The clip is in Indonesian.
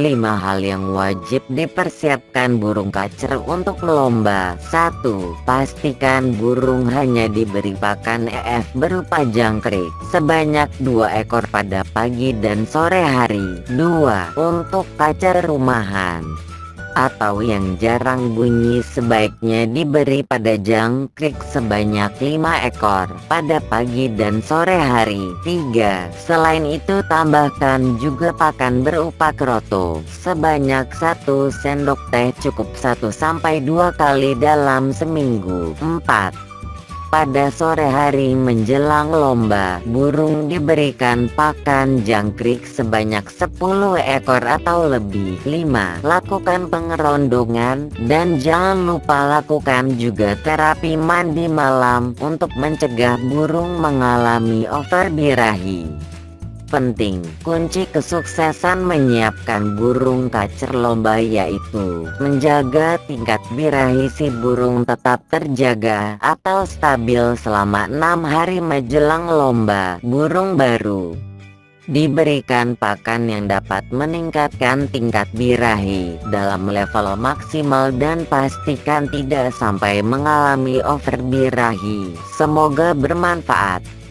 5 hal yang wajib dipersiapkan burung kacer untuk lomba. 1. Pastikan burung hanya diberi pakan berupa jangkrik sebanyak 2 ekor pada pagi dan sore hari. 2. Untuk kacer rumahan atau yang jarang bunyi sebaiknya diberi pada jangkrik sebanyak 5 ekor pada pagi dan sore hari. 3. Selain itu tambahkan juga pakan berupa kroto sebanyak 1 sendok teh cukup 1-2 kali dalam seminggu. 4. Pada sore hari menjelang lomba, burung diberikan pakan jangkrik sebanyak 10 ekor atau lebih. 5. Lakukan pengerondongan dan jangan lupa lakukan juga terapi mandi malam untuk mencegah burung mengalami overbirahi. Penting, kunci kesuksesan menyiapkan burung kacer lomba yaitu menjaga tingkat birahi si burung tetap terjaga atau stabil selama 6 hari menjelang lomba. Burung baru diberikan pakan yang dapat meningkatkan tingkat birahi dalam level maksimal dan pastikan tidak sampai mengalami overbirahi. Semoga bermanfaat.